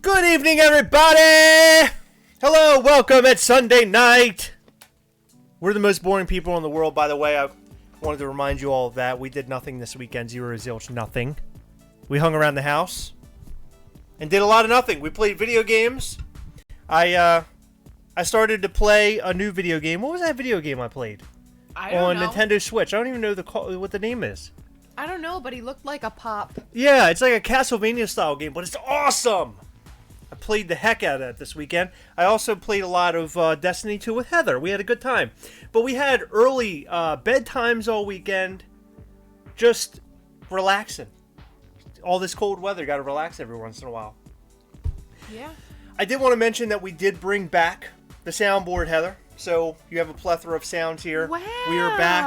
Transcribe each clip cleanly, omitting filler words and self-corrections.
Good evening, everybody! Hello, welcome. It's Sunday night. We're the most boring people in the world, by the way. I wanted to remind you all of that. We did nothing this weekend. Zero zilch, nothing. We hung around the house and did a lot of nothing. We played video games. I started to play a new video game. What was that video game I played? I don't know. On Nintendo Switch. I don't even know what the name is. I don't know, but he looked like a pop. Yeah, it's like a Castlevania style game, but it's awesome. I played the heck out of it this weekend. I also played a lot of Destiny 2 with Heather. We had a good time. But we had early bedtimes all weekend. Just relaxing. All this cold weather, got to relax every once in a while. Yeah. I did want to mention that we did bring back the soundboard, Heather. So you have a plethora of sounds here. Wow. We are back.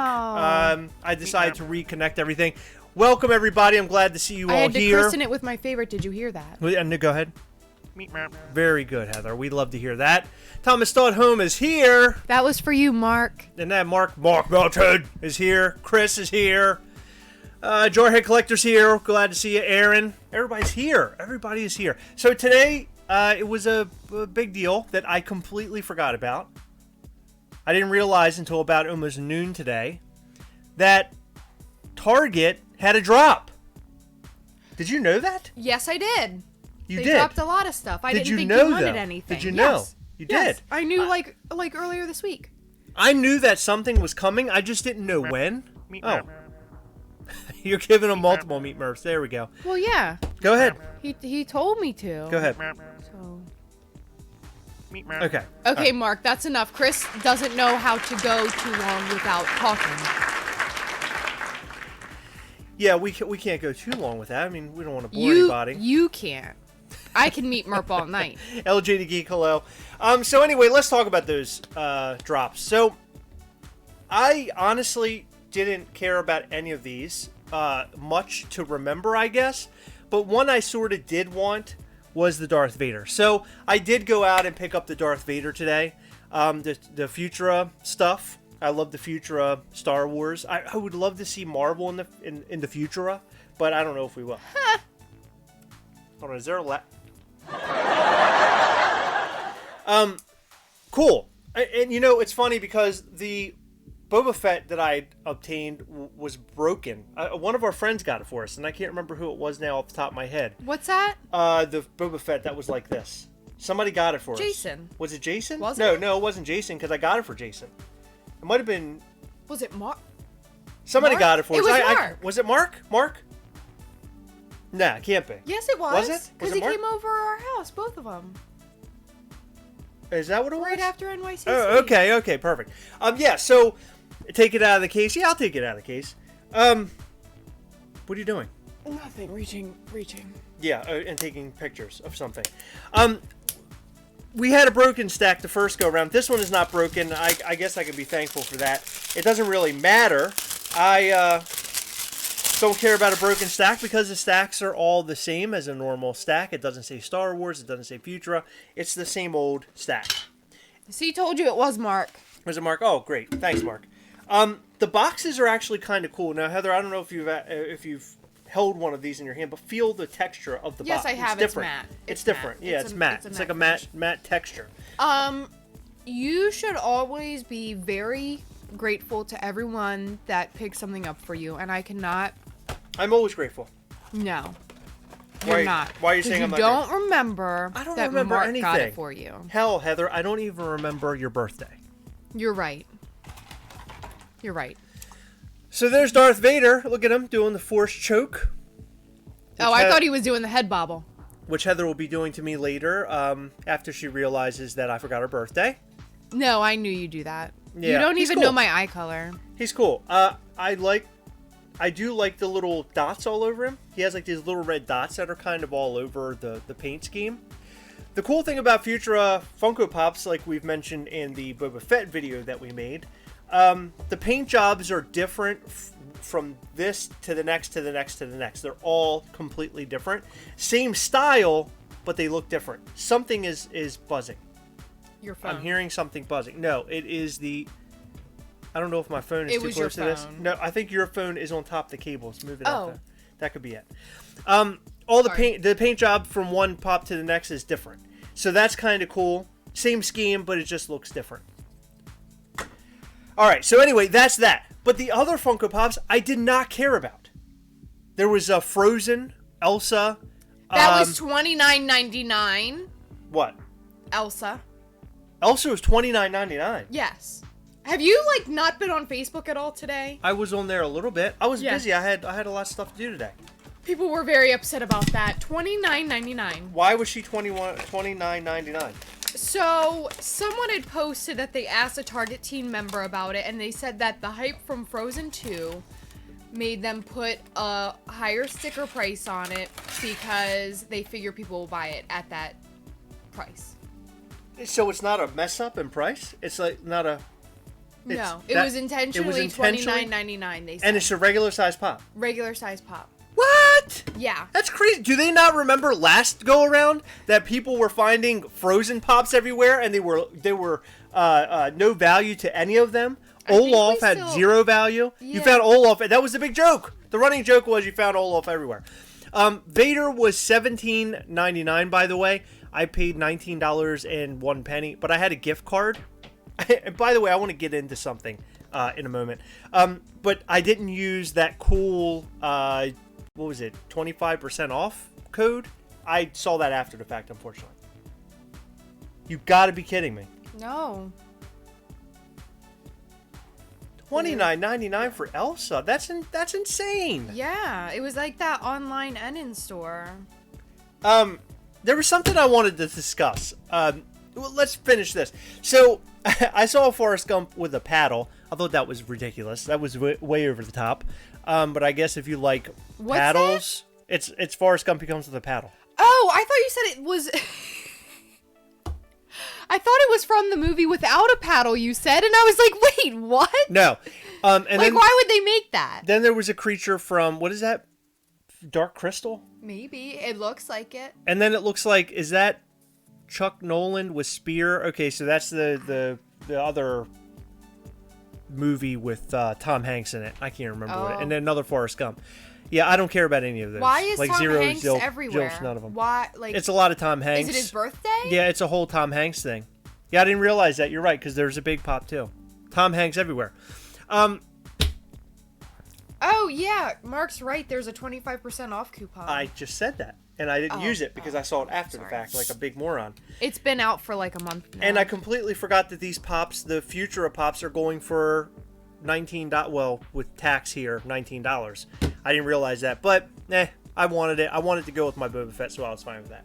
I decided to reconnect everything. Welcome, everybody. I'm glad to see you all here. I had to christen it with my favorite. Did you hear that? Go ahead. Very good, Heather. We'd love to hear that. Thomas Still at Home is here. That was for you, Mark. And that Mark Melton is here. Chris is here. Jarhead Collector's here. Glad to see you, Aaron. Everybody's here. Everybody is here. So today, it was a big deal that I completely forgot about. I didn't realize until about almost noon today that Target had a drop. Did you know that? Yes, I did. They dropped a lot of stuff. I didn't think you wanted anything. Did you know? You yes. did. I knew like earlier this week. I knew that something was coming. I just didn't know when. Oh. You're giving them multiple meat murphs. There we go. Well, yeah. Go ahead. He told me to. Go ahead. So. Okay. Okay, Mark, that's enough. Chris doesn't know how to go too long without talking. Yeah, we can't go too long with that. I mean, we don't want to bore anybody. You can't. I can meet Murph all night. LJ the Geek, hello. So anyway, let's talk about those drops. So I honestly didn't care about any of these much to remember, I guess. But one I sort of did want was the Darth Vader. So I did go out and pick up the Darth Vader today. The Futura stuff. I love the Futura Star Wars. I would love to see Marvel in the Futura, but I don't know if we will. Hold on, is there a cool. And you know, it's funny because the Boba Fett that I obtained was broken. One of our friends got it for us, and I can't remember who it was now off the top of my head. What's that? The Boba Fett that was like this. Somebody got it for us. Jason. Was it Jason? Was No, it? it wasn't Jason because I got it for Jason. It might have been... Was it Mark? Somebody Mark? got it for us. It was Mark. Was it Mark? Mark? Nah, it can't be. Yes, it was. Was it? Because he came over our house, both of them. Is that what it was? Right after NYCC. Oh, okay, perfect. Yeah, so take it out of the case. Yeah, I'll take it out of the case. What are you doing? Nothing. Reaching. Yeah, and taking pictures of something. We had a broken stack the first go around. This one is not broken. I guess I can be thankful for that. It doesn't really matter. I don't care about a broken stack because the stacks are all the same as a normal stack. It doesn't say Star Wars. It doesn't say Futura. It's the same old stack. See, told you it was Mark. Was it Mark? Oh, great. Thanks, Mark. The boxes are actually kind of cool. Now, Heather, I don't know if you've held one of these in your hand, but feel the texture of the box. Yes, I have. It's matte. It's different. Yeah, it's matte. It's like a matte texture. You should always be very grateful to everyone that picks something up for you, and I cannot. I'm always grateful. No, you're not. Why are you saying I'm not? You don't remember. I don't that remember Mark anything. got it for you. Hell, Heather, I don't even remember your birthday. You're right. You're right. So there's Darth Vader. Look at him doing the Force choke. Oh, I thought he was doing the head bobble. Which Heather will be doing to me later after she realizes that I forgot her birthday. No, I knew you'd do that. Yeah, you don't he's even cool. know my eye color. He's cool. I do like the little dots all over him. He has like these little red dots that are kind of all over the paint scheme. The cool thing about Futura Funko Pops, like we've mentioned in the Boba Fett video that we made, the paint jobs are different from this to the next to the next to the next. They're all completely different. Same style, but they look different. Something is buzzing. Your phone. I'm hearing something buzzing. No, it is the... I don't know if my phone is too close to this. No, I think your phone is on top of the cables. Move it out there. That could be it. all the paint job from one pop to the next is different. So that's kind of cool. Same scheme, but it just looks different. All right, so anyway, that's that. But the other Funko Pops, I did not care about. There was a Frozen, Elsa. That was $29.99. What? Elsa. Elsa was $29.99. Yes. Have you not been on Facebook at all today? I was on there a little bit. I was busy. I had a lot of stuff to do today. People were very upset about that. $29.99. Why was she $29.99? So, someone had posted that they asked a Target team member about it, and they said that the hype from Frozen 2 made them put a higher sticker price on it because they figure people will buy it at that price. So it's not a mess up in price? It's not a... No, it was intentionally $29.99, they said. And it's a regular size pop? Regular size pop. What? Yeah. That's crazy. Do they not remember last go around that people were finding Frozen pops everywhere and they were no value to any of them? Olaf had zero value. Yeah. You found Olaf. That was the big joke. The running joke was you found Olaf everywhere. Vader was $17.99, by the way. I paid $19.01, but I had a gift card. And by the way, I want to get into something in a moment. But I didn't use that cool, what was it, 25% off code? I saw that after the fact, unfortunately. You gotta be kidding me. No. $29.99 for Elsa. That's insane. Yeah, it was like that online and in store. There was something I wanted to discuss. Well, let's finish this. So, I saw a Forrest Gump with a paddle. I thought that was ridiculous. That was way over the top. But I guess if you like paddles, it's Forrest Gump. He comes with a paddle. Oh, I thought you said it was... I thought it was from the movie Without a Paddle, you said, and I was like, wait, what? No. And then, why would they make that? Then there was a creature from, what is that? Dark Crystal? Maybe. It looks like it. And then it looks like, is that Chuck Nolan with Spear? Okay, so that's the other movie with Tom Hanks in it. I can't remember what it. And then another Forrest Gump. Yeah, I don't care about any of those. Why is Tom Hanks everywhere? None of them. Why? It's a lot of Tom Hanks. Is it his birthday? Yeah, it's a whole Tom Hanks thing. Yeah, I didn't realize that. You're right, because there's a big pop too. Tom Hanks everywhere. Oh yeah, Mark's right. There's a 25% off coupon. I just said that, and I didn't use it because I saw it after the fact, like a big moron. It's been out for like a month now. And I completely forgot that these pops, the Futura pops, are going for $19. Well, with tax here, $19. I didn't realize that, but I wanted it. I wanted to go with my Boba Fett, so I was fine with that.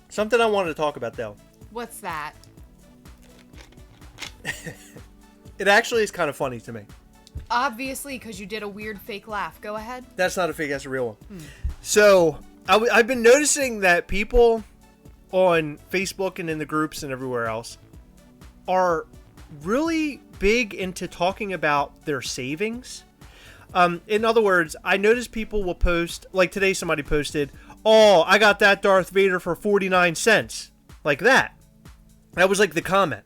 Something I wanted to talk about, though. What's that? It actually is kind of funny to me. Obviously, because you did a weird fake laugh. Go ahead. That's not a fake. That's a real one. So, I've been noticing that people on Facebook and in the groups and everywhere else are really big into talking about their savings. In other words, I notice people will post, like today somebody posted, oh, I got that Darth Vader for 49 cents. Like that. That was like the comment.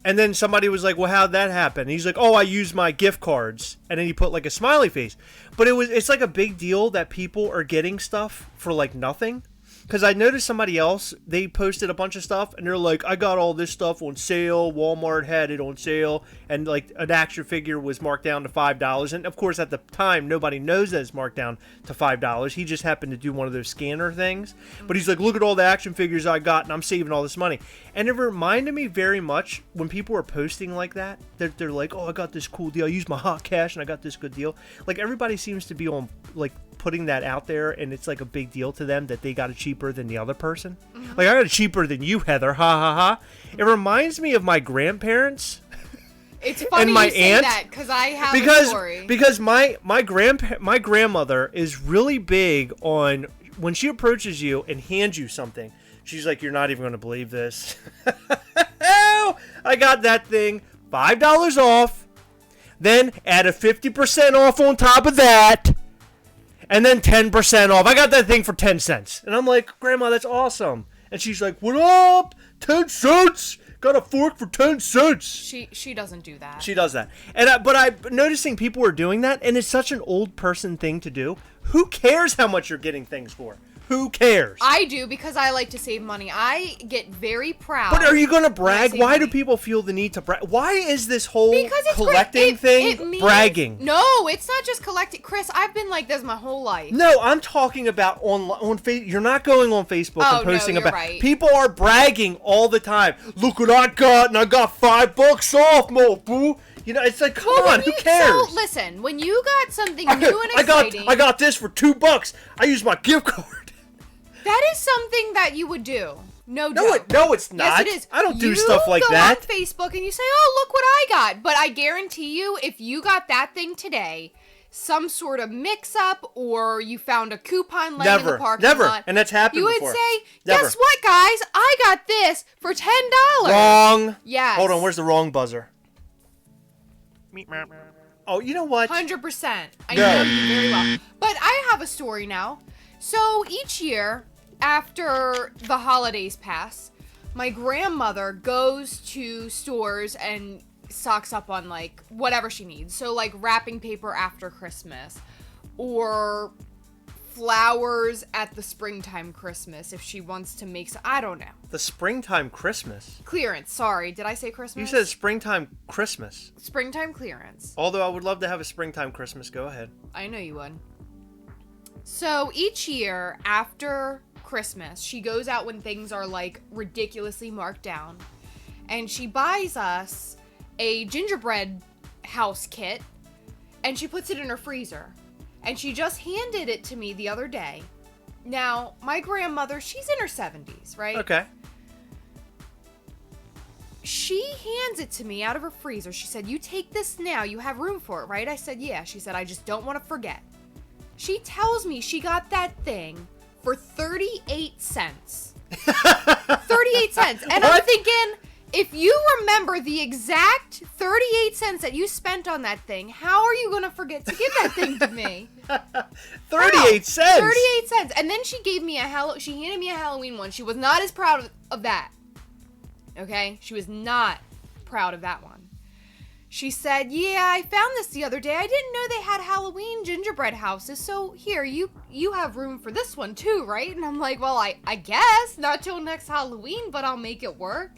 And then somebody was like, well, how'd that happen? And he's like, oh, I used my gift cards. And then he put like a smiley face. But it's like a big deal that people are getting stuff for like nothing. Because I noticed somebody else, they posted a bunch of stuff, and they're like, I got all this stuff on sale, Walmart had it on sale, and like an action figure was marked down to $5. And of course, at the time, nobody knows that it's marked down to $5. He just happened to do one of those scanner things. But he's like, look at all the action figures I got, and I'm saving all this money. And it reminded me very much when people are posting like that, they're like, oh, I got this cool deal. I used my hot cash, and I got this good deal. Like, everybody seems to be on, like, putting that out there, and it's like a big deal to them that they got it cheaper than the other person. Like, I got it cheaper than you, Heather. Ha ha ha. It reminds me of my grandparents. It's funny and my you say aunt, that because I have a story. Because my grandmother is really big on when she approaches you and hands you something. She's like, you're not even going to believe this. Oh, I got that thing $5 off. Then add a 50% off on top of that. And then 10% off. I got that thing for 10 cents. And I'm like, Grandma, that's awesome. And she's like, what up? 10 cents? Got a fork for 10 cents. She doesn't do that. She does that. But I'm noticing people are doing that, and it's such an old person thing to do. Who cares how much you're getting things for? Who cares? I do, because I like to save money. I get very proud. But are you going to brag? Why money. do people feel the need to brag? Why is this whole Because it's collecting thing it means, bragging? No, it's not just collecting. Chris, I've been like this my whole life. No, I'm talking about on Facebook. You're not going on Facebook and posting no, you're about. right. People are bragging all the time. Look what I got, and I got $5 off, mo boo. You know, it's like, come on, who cares? So listen, when you got something new and exciting, I got this for $2. I used my gift card. That is something that you would do. No, No, it's not. Yes, it is. I don't do stuff like that. You go on Facebook and you say, "Oh, look what I got." But I guarantee you, if you got that thing today, some sort of mix-up, or you found a coupon laying in the parking lot, and that's happened before. You would say, Never. "Guess what, guys? I got this for $10." Wrong. Yes. Hold on. Where's the wrong buzzer? Oh, you know what? 100%. I No. know you very well. But I have a story now. So each year, after the holidays pass, my grandmother goes to stores and stocks up on, like, whatever she needs. So, like, wrapping paper after Christmas, or flowers at the springtime Christmas if she wants to make some, I don't know. The springtime Christmas. Clearance, sorry. Did I say Christmas? You said springtime Christmas. Springtime clearance. Although I would love to have a springtime Christmas. Go ahead. I know you would. So each year after Christmas, she goes out when things are like ridiculously marked down, and she buys us a gingerbread house kit, and she puts it in her freezer. And she just handed it to me the other day. Now, my grandmother, she's in her 70s, right? Okay. She hands it to me out of her freezer. She said, "You take this now. You have room for it, right?" I said, "Yeah." She said, "I just don't want to forget." She tells me she got that thing for 38 cents. 38 cents. And What? I'm thinking, if you remember the exact 38 cents that you spent on that thing, how are you going to forget to give that thing to me? 38 cents. 38 cents. And then she gave me she handed me a Halloween one. She was not as proud of that. Okay? She was not proud of that one. She said, "Yeah, I found this the other day. I didn't know they had Halloween gingerbread houses. So here, you have room for this one too, right?" And I'm like, "Well, I guess not till next Halloween, but I'll make it work."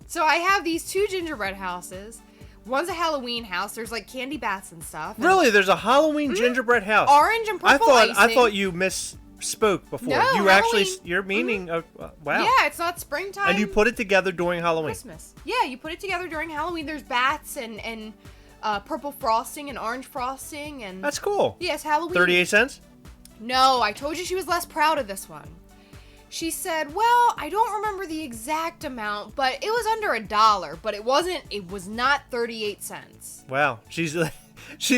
So I have these two gingerbread houses. One's a Halloween house. There's like candy bats and stuff. Really? There's a Halloween gingerbread house. Orange and purple icing. I thought you misspoke before. No, you Halloween. actually, you're meaning of, wow. Yeah, it's not springtime. And you put it together during Halloween. Christmas. Yeah, you put it together during Halloween. There's bats and purple frosting and orange frosting and. That's cool. Yes, Halloween. 38 cents? No, I told you she was less proud of this one. She said, "Well, I don't remember the exact amount, but it was under $1, but it was not 38 cents. Wow. She's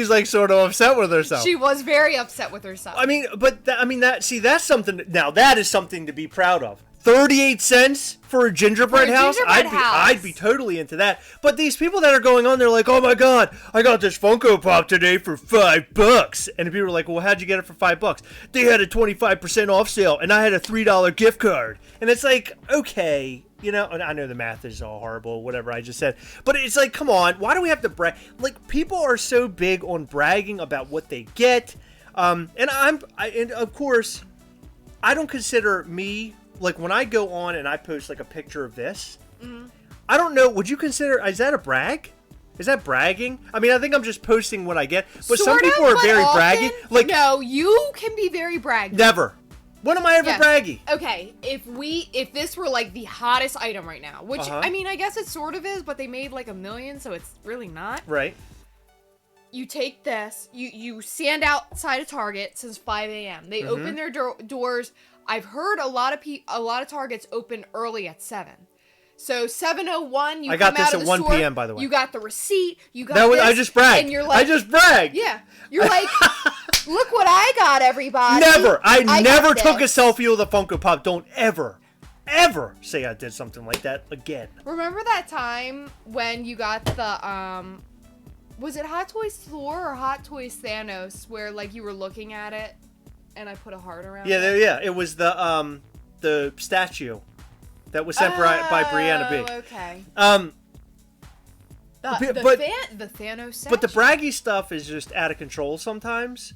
like sort of upset with herself. She was very upset with herself. I mean, but that's something. Now that is something to be proud of. 38 cents for a gingerbread house? I'd be totally into that. But these people that are going on, they're like, "Oh my god, I got this Funko Pop today for $5." And people are like, "Well, how'd you get it for $5?" "They had a 25% off sale, and I had a $3 gift card." And it's like, okay, you know, and I know the math is all horrible, whatever I just said. But it's like, come on, why do we have to brag? Like, people are so big on bragging about what they get. And of course, I don't consider me, like, when I go on and I post, like, a picture of this, I don't know, would you consider, is that a brag? Is that bragging? I mean, I think I'm just posting what I get, but some people are very braggy. Like, no, you can be very braggy. Never. When am I ever braggy? Okay, if this were, like, the hottest item right now, which, I mean, I guess it sort of is, but they made, like, $1 million, so it's really not. Right. You take this, you stand outside of Target since 5 a.m. They open their doors. I've heard a lot of Targets open early at 7. So 7:01, I got this at 1 p.m. by the way. You got the receipt. You got this. I just bragged. And you're like, I just bragged. Yeah. You're like, look what I got, everybody. Never. I never took a this. selfie with a Funko Pop. Don't ever say I did something like that again. Remember that time when you got the was it Hot Toys Thor or Hot Toys Thanos, where like you were looking at it and I put a heart around it? Yeah, it was the statue. that was sent by Brianna B. Okay. But The Thanos statue. But the braggy stuff is just out of control sometimes.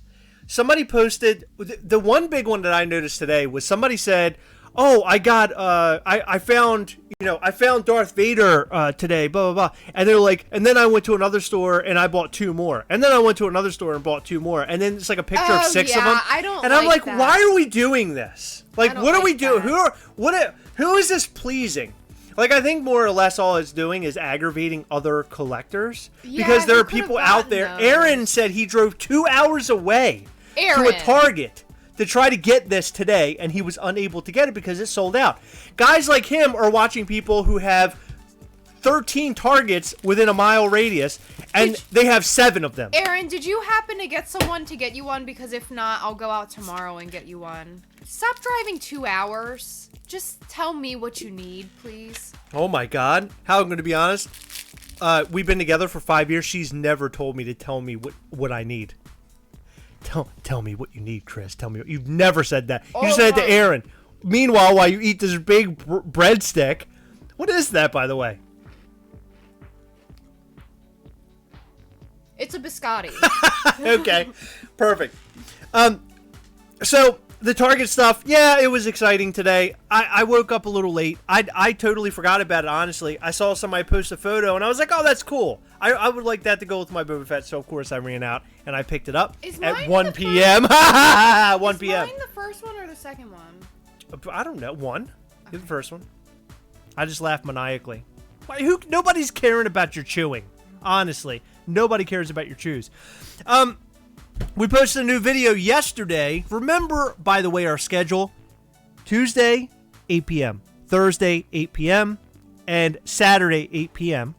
Somebody posted, the one big one that I noticed today was somebody said, oh, I got, I found Darth Vader today, blah, blah, blah. And they're like, and then I went to another store and I bought 2 more. And then I went to another store and bought 2 more. And then it's like a picture of 6 of them. And I'm like, that. why are we doing this? Like, what are we doing? Who is this pleasing? Like, I think more or less all it's doing is aggravating other collectors. Yeah, because there are people out there. Those. Aaron said he drove 2 hours away to a Target to try to get this today, and he was unable to get it because it sold out. Guys like him are watching people who have 13 Targets within a mile radius, and they have 7 of them. Aaron, did you happen to get someone to get you one? Because if not, I'll go out tomorrow and get you one. Stop driving 2 hours. Just tell me what you need, please. Oh my God. How I'm going to be honest, we've been together for 5 years. She's never told me to tell me what I need. Tell me what you need, Chris. Tell me. You've never said that. You said it to Aaron. Meanwhile, while you eat this big breadstick, what is that, by the way? It's a biscotti. Okay, perfect. So the Target stuff, yeah, it was exciting today. I woke up a little late. I totally forgot about it, honestly. I saw somebody post a photo, and I was like, oh, that's cool. I would like that to go with my Boba Fett, so of course I ran out, and I picked it up at 1 p.m. 1 p.m. Is mine the first one or the second one? I don't know. One. You're the first one. I just laughed maniacally. Nobody's caring about your chewing. Honestly. Nobody cares about your chews. We posted a new video yesterday. Remember, by the way, our schedule. Tuesday, 8 p.m. Thursday, 8 p.m. And Saturday, 8 p.m.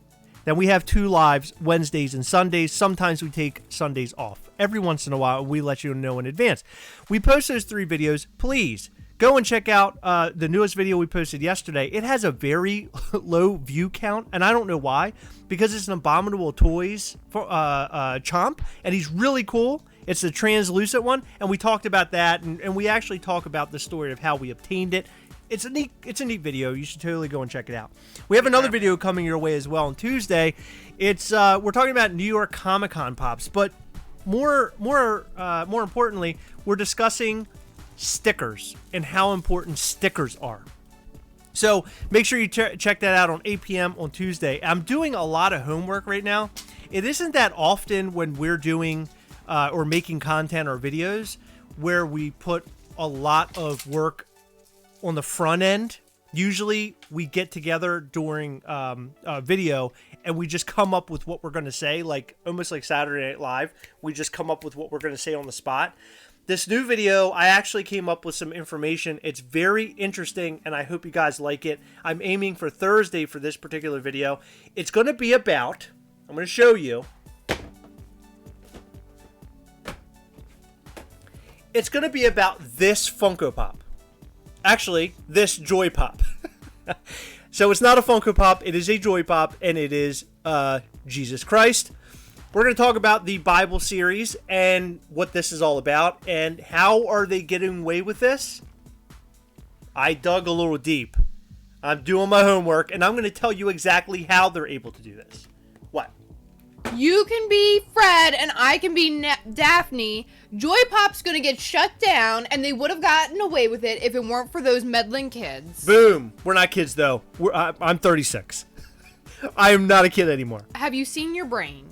Then we have 2 lives, Wednesdays and Sundays. Sometimes we take Sundays off. Every once in a while, we let you know in advance. We post those 3 videos. Please go and check out the newest video we posted yesterday. It has a very low view count, and I don't know why. Because it's an Abominable Toys for Chomp, and he's really cool. It's a translucent one, and we talked about that, and we actually talk about the story of how we obtained it. It's a neat video. You should totally go and check it out. We have another video coming your way as well on Tuesday. It's we're talking about New York Comic-Con pops, but more importantly, we're discussing stickers and how important stickers are. So make sure you check that out on 8 p.m. on Tuesday. I'm doing a lot of homework right now. It isn't that often when we're doing or making content or videos where we put a lot of work on the front end. Usually we get together during a video and we just come up with what we're going to say, like almost like Saturday Night Live. We just come up with what we're going to say on the spot. This new video, I actually came up with some information. It's very interesting, and I hope you guys like it. I'm aiming for Thursday for this particular video. It's going to be about, I'm going to show you. It's going to be about this Funko Pop. Actually, this Joy Pop. So it's not a Funko Pop, it is a Joy Pop, and it is Jesus Christ. We're going to talk about the Bible series and what this is all about and how are they getting away with this. I dug a little deep. I'm doing my homework and I'm going to tell you exactly how they're able to do this. What? You can be Fred and I can be Daphne. Joy Pop's going to get shut down and they would have gotten away with it if it weren't for those meddling kids. Boom. We're not kids though. I'm 36. I am not a kid anymore. Have you seen your brain?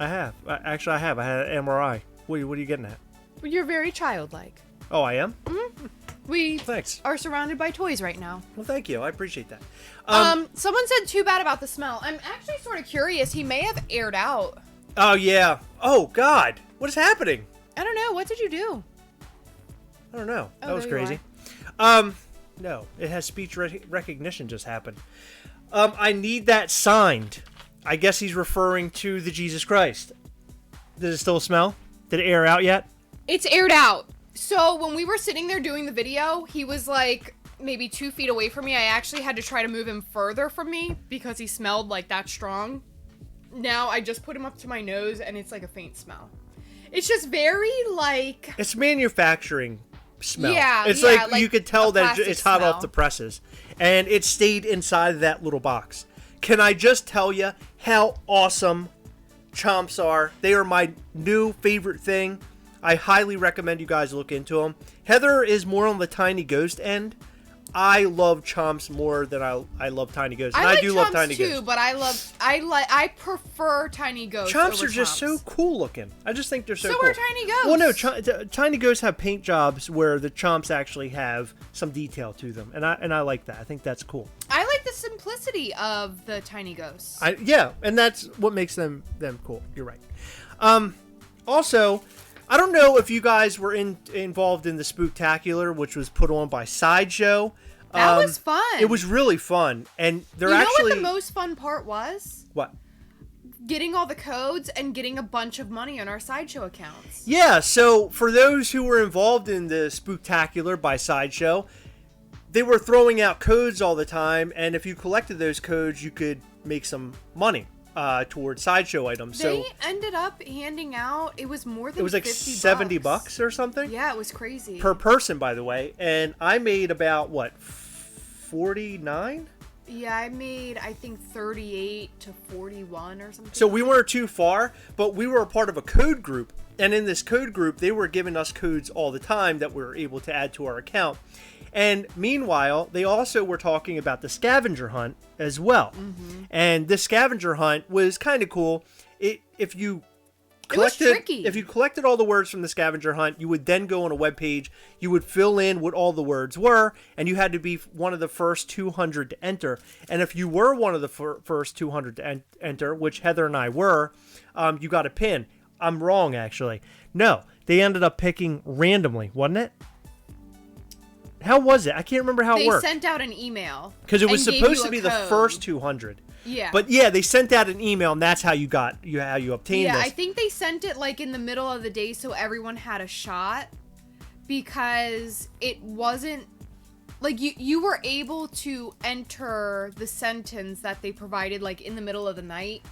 I have. Actually, I have. I had an MRI. What are you getting at? You're very childlike. Oh, I am? Mm-hmm. We Thanks. are surrounded by toys right now. Well, thank you. I appreciate that. Someone said too bad about the smell. I'm actually sort of curious. He may have aired out. Oh, yeah. Oh, God. What is happening? I don't know. What did you do? I don't know. Oh, that was there you crazy. No. It has speech recognition just happened. I need that signed. I guess he's referring to the Jesus Christ. Does it still smell? Did it air out yet? It's aired out. So when we were sitting there doing the video, he was like maybe 2 feet away from me. I actually had to try to move him further from me because he smelled like that strong. Now I just put him up to my nose and it's like a faint smell. It's just very like... It's manufacturing smell. Yeah, it's yeah, like you could tell that it's hot smell. off the presses. and it stayed inside of that little box. Can I just tell you how awesome chomps are? They are my new favorite thing. I highly recommend you guys look into them. Heather is more on the Tiny Ghost end. I love chomps more than I love Tiny Ghosts. And I do like love chomps Tiny too, Ghosts. but I prefer Tiny Ghosts. Chomps over are just so cool looking. I just think they're so cool. So are Tiny Ghosts. Well, no, Tiny Ghosts have paint jobs where the chomps actually have some detail to them, and I like that. I think that's cool. I like the simplicity of the Tiny Ghosts. Yeah, and that's what makes them cool. You're right. Also, I don't know if you guys were involved in the Spooktacular, which was put on by Sideshow. That was fun. It was really fun, and they're actually... You know what the most fun part was? What? Getting all the codes and getting a bunch of money on our Sideshow accounts. Yeah, so for those who were involved in the Spooktacular by Sideshow, they were throwing out codes all the time, and if you collected those codes, you could make some money towards Sideshow items. They ended up handing out, it was more than $50. It was like $70 or something? Yeah, it was crazy. Per person, by the way, and I made about, what, 49? Yeah, I made, I think, 38 to 41 or something. So we weren't too far, but we were a part of a code group. And in this code group, they were giving us codes all the time that we were able to add to our account. And meanwhile, they also were talking about the Scavenger Hunt as well. Mm-hmm. And this Scavenger Hunt was kind of cool. If you collected all the words from the Scavenger Hunt, you would then go on a web page, you would fill in what all the words were, and you had to be one of the first 200 to enter. And if you were one of the first 200 to enter, which Heather and I were, you got a pin. I'm wrong, actually. No, they ended up picking randomly, wasn't it? How was it? I can't remember how it worked. They sent out an email. Because it was supposed to be the first 200. Yeah. But yeah, they sent out an email, and that's how you obtained this. Yeah, I think they sent it like in the middle of the day so everyone had a shot. Because it wasn't... Like, you were able to enter the sentence that they provided, like, in the middle of the night.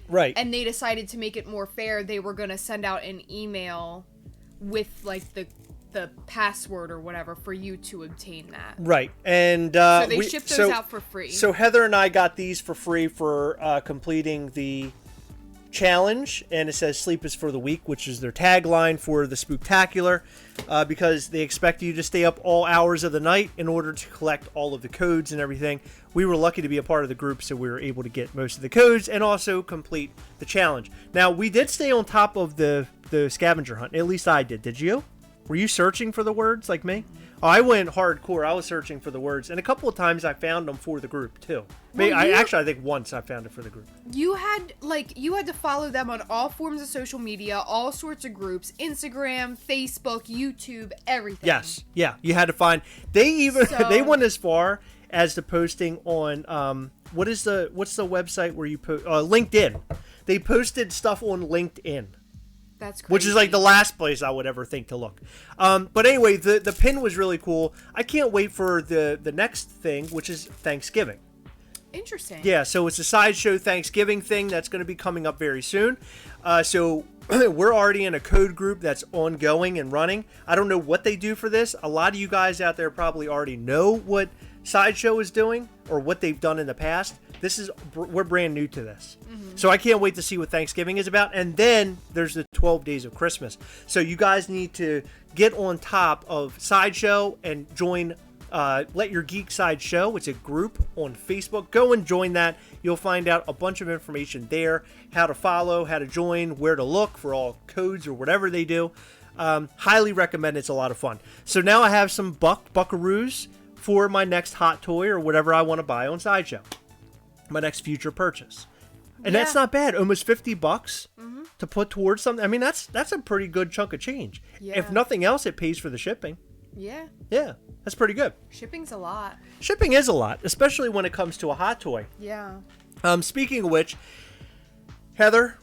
Right. And they decided to make it more fair. They were going to send out an email with, like, the password or whatever for you to obtain that. Right. And so they shipped those out for free. So Heather and I got these for free for completing the challenge, and it says sleep is for the weak, which is their tagline for the Spooktacular, because they expect you to stay up all hours of the night in order to collect all of the codes and everything. We were lucky to be a part of the group, so we were able to get most of the codes and also complete the challenge. Now, we did stay on top of the scavenger hunt. At least I did. Did you? Were you searching for the words like me? Oh, I went hardcore. I was searching for the words, and a couple of times I found them for the group too. Well, I think once I found it for the group. You had to follow them on all forms of social media, all sorts of groups, Instagram, Facebook, YouTube, everything. Yes, yeah, you had to find. They went as far as to posting on what's the website where you post LinkedIn. They posted stuff on LinkedIn. That's crazy. Which is like the last place I would ever think to look. But anyway, the pin was really cool. I can't wait for the next thing, which is Thanksgiving. Interesting. Yeah, so it's a Sideshow Thanksgiving thing that's going to be coming up very soon. So we're already in a code group that's ongoing and running. I don't know what they do for this. A lot of you guys out there probably already know what Sideshow is doing or what they've done in the past. We're brand new to this. Mm-hmm. So I can't wait to see what Thanksgiving is about. And then there's the 12 days of Christmas. So you guys need to get on top of Sideshow and join Let Your Geek Side Show. It's a group on Facebook. Go and join that. You'll find out a bunch of information there. How to follow, how to join, where to look for all codes or whatever they do. Highly recommend. It's a lot of fun. So now I have some buckaroos for my next hot toy or whatever I want to buy on Sideshow. My next future purchase. And that's not bad. Almost $50 to put towards something. I mean, that's a pretty good chunk of change. Yeah. If nothing else, it pays for the shipping. Yeah. Yeah, that's pretty good. Shipping's a lot. Shipping is a lot, especially when it comes to a hot toy. Yeah. Speaking of which, Heather,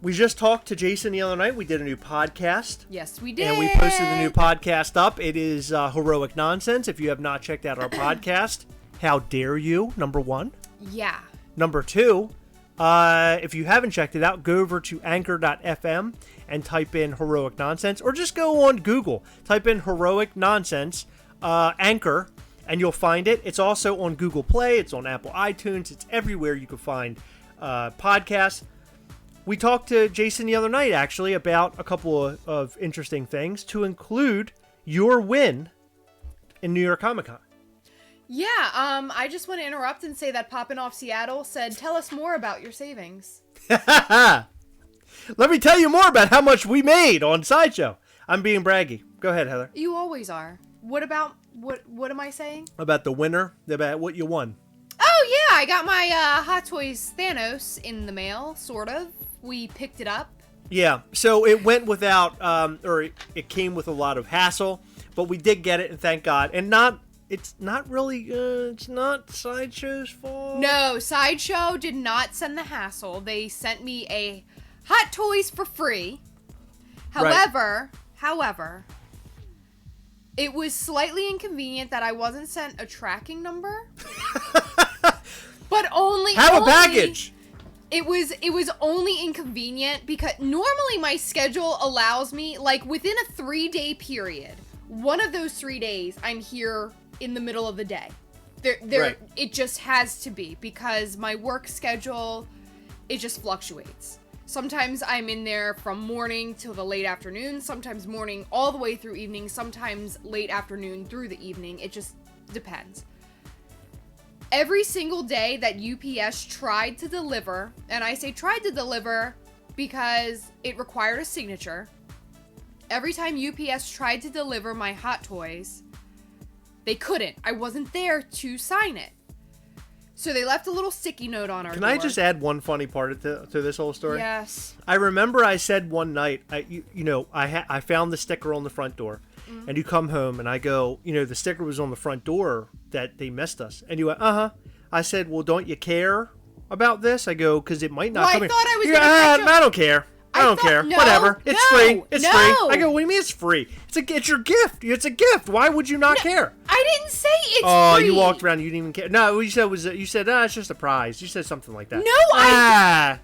we just talked to Jason the other night. We did a new podcast. Yes, we did. And we posted the new podcast up. It is Heroic Nonsense. If you have not checked out our podcast, how dare you, number one. Yeah. Number two, if you haven't checked it out, go over to anchor.fm and type in Heroic Nonsense, or just go on Google, type in Heroic Nonsense, Anchor, and you'll find it. It's also on Google Play. It's on Apple iTunes. It's everywhere you can find podcasts. We talked to Jason the other night, actually, about a couple of interesting things, to include your win in New York Comic Con. Yeah, I just want to interrupt and say that Poppin' Off Seattle said, tell us more about your savings. Let me tell you more about how much we made on Sideshow. I'm being braggy. Go ahead, Heather. You always are. What am I saying? About the winner, about what you won. Oh, yeah, I got my Hot Toys Thanos in the mail, sort of. We picked it up. Yeah, so it went without, or it came with a lot of hassle, but we did get it, and thank God. And it's not really, it's not Sideshow's fault. No, Sideshow did not send the hassle. They sent me a Hot Toys for free. However, it was slightly inconvenient that I wasn't sent a tracking number. But only Have a package. It was only inconvenient because normally my schedule allows me, like, within a 3-day period, one of those 3 days, I'm here in the middle of the day. Right. It just has to be because my work schedule, it just fluctuates. Sometimes I'm in there from morning till the late afternoon, sometimes morning all the way through evening, sometimes late afternoon through the evening. It just depends. Every single day that UPS tried to deliver, and I say tried to deliver because it required a signature. Every time UPS tried to deliver my Hot Toys, they couldn't. I wasn't there to sign it. So they left a little sticky note on our door. Can I just add one funny part to this whole story? Yes. I remember I said one night, I found the sticker on the front door, and you come home, and I go, the sticker was on the front door that they missed us. And you went, uh-huh. I said, well, don't you care about this? I go, because it might not come I here. thought I was going to catch up. I don't care. I don't care. No, Whatever. It's no, free. It's no. free. I go, what do you mean it's free? It's your gift. It's a gift. Why would you not care? I didn't say it's Oh, free. you walked around. You didn't even care. No, what you said was it's just a prize. You said something like that. No,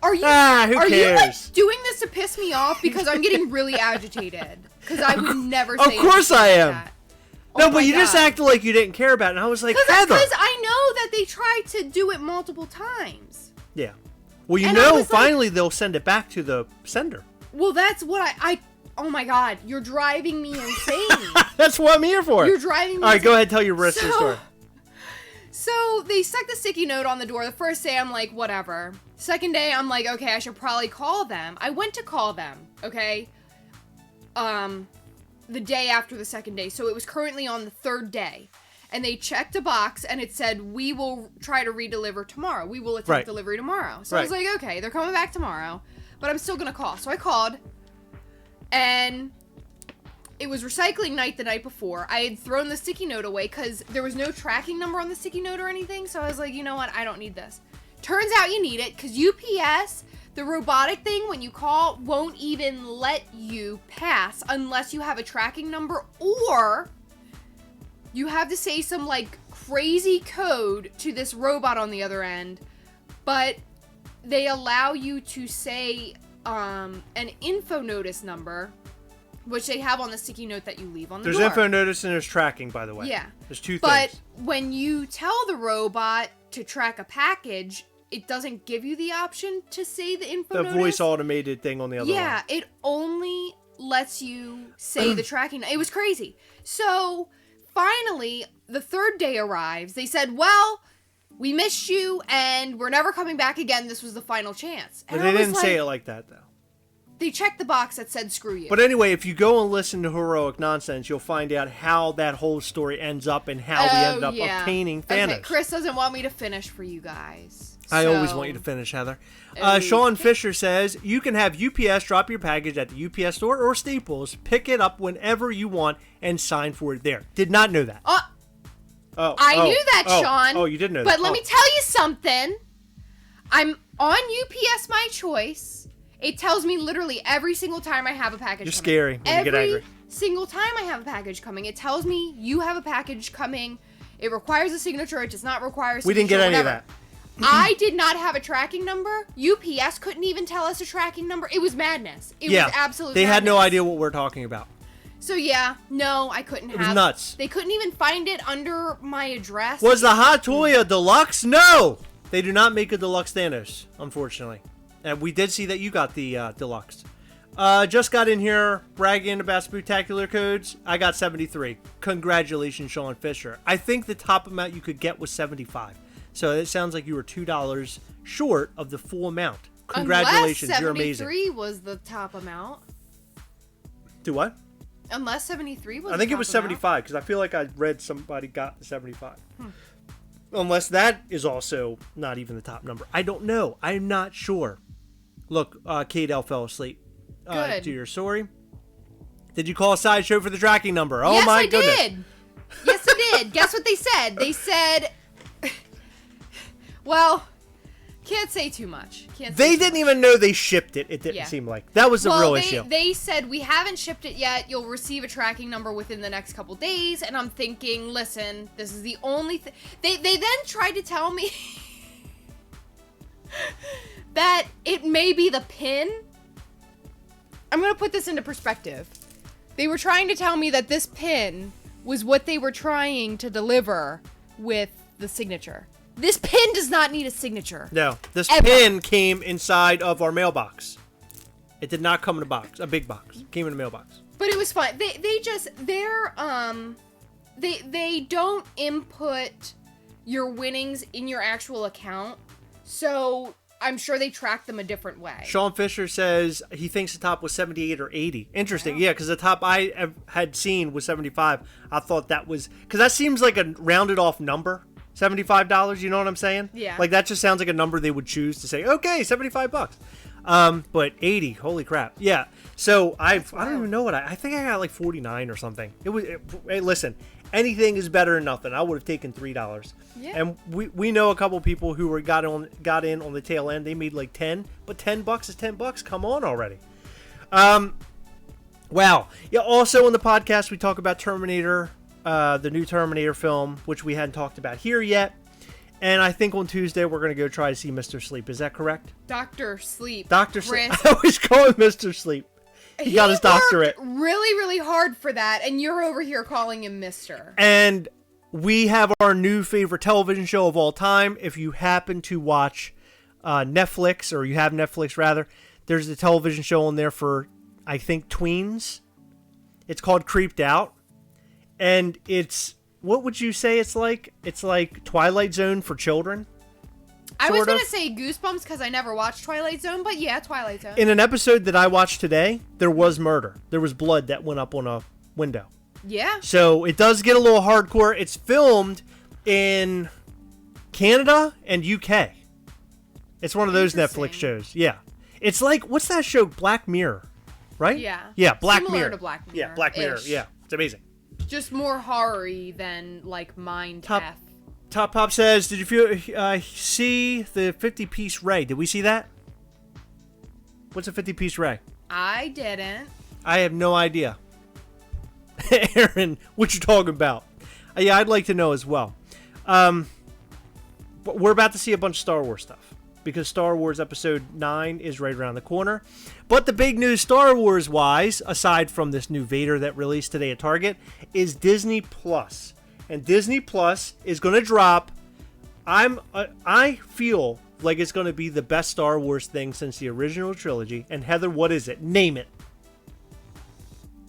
who are cares? you like doing this to piss me off? Because I'm getting really agitated. Because I would never say Of course I am. Like that. No, Oh but my you just God. acted like you didn't care about it, and I was like, Heather. Because I know that they tried to do it multiple times. Yeah. Well, And I was like- finally they'll send it back to the sender. Well, that's what I oh my God, you're driving me insane. That's what I'm here for. You're driving me All right, insane. go ahead, tell your rest of the story. So they stuck the sticky note on the door. The first day, I'm like, whatever. Second day, I'm like, okay, I should probably call them. I went to call them, okay? The day after the second day. So it was currently on the third day. And they checked a box, and it said, we will try to redeliver tomorrow. We will attempt delivery tomorrow. So I was like, okay, they're coming back tomorrow. But I'm still going to call. So I called, and it was recycling night the night before. I had thrown the sticky note away because there was no tracking number on the sticky note or anything. So I was like, you know what? I don't need this. Turns out you need it because UPS, the robotic thing, when you call, won't even let you pass unless you have a tracking number, or you have to say some like crazy code to this robot on the other end. But they allow you to say an info notice number, which they have on the sticky note that you leave on the door. There's info notice and there's tracking, by the way. Yeah. There's two But things. when you tell the robot to track a package, it doesn't give you the option to say the info The notice. voice automated thing on the other Yeah, line. it only lets you say the tracking. It was crazy. So finally, the third day arrives. They said, well, we missed you and we're never coming back again. This was the final chance. But And they I was didn't say it like that, though. They checked the box that said screw you. But anyway, if you go and listen to Heroic Nonsense, you'll find out how that whole story ends up and how we ended up obtaining Thanos. Okay, Chris doesn't want me to finish for you guys. I always So- want you to finish, Heather. Okay. Sean Fisher says, you can have UPS drop your package at the UPS store or Staples, pick it up whenever you want, and sign for it there. Did not know that. I knew that, Sean. Oh, you did know but that. But let me tell you something. I'm on UPS My Choice. It tells me literally every single time I have a package You're coming. scary when you get angry. Every single time I have a package coming, it tells me you have a package coming. It requires a signature. It does not require a signature. We didn't get any whatever. of that. I did not have a tracking number. UPS couldn't even tell us a tracking number. It was madness. It was absolute They had no madness. idea what we're talking about. So yeah, no, I couldn't have. It was nuts. They couldn't even find it under my address. Was the hot toy a deluxe? No! They do not make a deluxe Thanos, unfortunately. And we did see that you got the deluxe. Just got in here bragging about Spooktacular codes. I got 73. Congratulations, Sean Fisher. I think the top amount you could get was 75. So it sounds like you were $2 short of the full amount. Congratulations, you're amazing. 73 was the top amount. Do what? Unless 73 was I think the it was top 75 because I feel like I read somebody got the 75. Unless that is also not even the top number. I don't know. I'm not sure. Look, Kate L fell asleep. Good. To your story. Did you call a sideshow for the tracking number? Oh Yes, my I goodness. did. Yes, I did. Guess what they said? They said, well, can't say too much. They didn't even know they shipped it. It didn't seem like. That was the real issue. They said, we haven't shipped it yet. You'll receive a tracking number within the next couple days. And I'm thinking, listen, this is the only thing. They then tried to tell me that it may be the pin. I'm going to put this into perspective. They were trying to tell me that this pin was what they were trying to deliver with the signature. This pin does not need a signature. No, this Ever. pin came inside of our mailbox. It did not come in a box, a big box. It came in a mailbox. But it was fine. They don't input your winnings in your actual account. So I'm sure they track them a different way. Sean Fisher says he thinks the top was 78 or 80. Interesting. Yeah, because the top I had seen was 75. I thought that was... Because that seems like a rounded off number. $75, you know what I'm saying? Yeah. Like, that just sounds like a number they would choose to say, okay, $75. But 80, holy crap. Yeah. So, I don't even know what I think I got like 49 or something. Hey, listen, anything is better than nothing. I would have taken $3. Yeah. And we know a couple people who got in on the tail end. They made like 10, but $10 is $10. Come on already. Wow. Yeah. Also on the podcast, we talk about Terminator, the new Terminator film, which we hadn't talked about here yet. And I think on Tuesday we're going to go try to see Mr. Sleep. Is that correct? Dr. Sleep. Dr. Sleep. I always call him Mr. Sleep. He got his doctorate. Really, really hard for that, and you're over here calling him Mr. And we have our new favorite television show of all time. If you happen to watch Netflix, or you have Netflix rather, there's a television show on there for, I think, tweens. It's called Creeped Out. And it's, what would you say it's like? It's like Twilight Zone for children. I was going to say Goosebumps because I never watched Twilight Zone, but yeah, Twilight Zone. In an episode that I watched today, there was murder. There was blood that went up on a window. Yeah. So it does get a little hardcore. It's filmed in Canada and UK. It's one of those Netflix shows. Yeah. It's like, what's that show? Black Mirror, right? Yeah. Yeah, Black Similar Mirror. to Black Mirror. Yeah, Black Mirror. Yeah, it's amazing. Just more horror-y than, like, mind death. Top Pop says, did you see the 50-piece Ray? Did we see that? What's a 50-piece Ray? I didn't. I have no idea. Aaron, what you talking about? Yeah, I'd like to know as well. But we're about to see a bunch of Star Wars stuff, because Star Wars Episode 9 is right around the corner. But the big news Star Wars-wise, aside from this new Vader that released today at Target, is Disney Plus. And Disney Plus is going to drop. I feel like it's going to be the best Star Wars thing since the original trilogy. And Heather, what is it? Name it.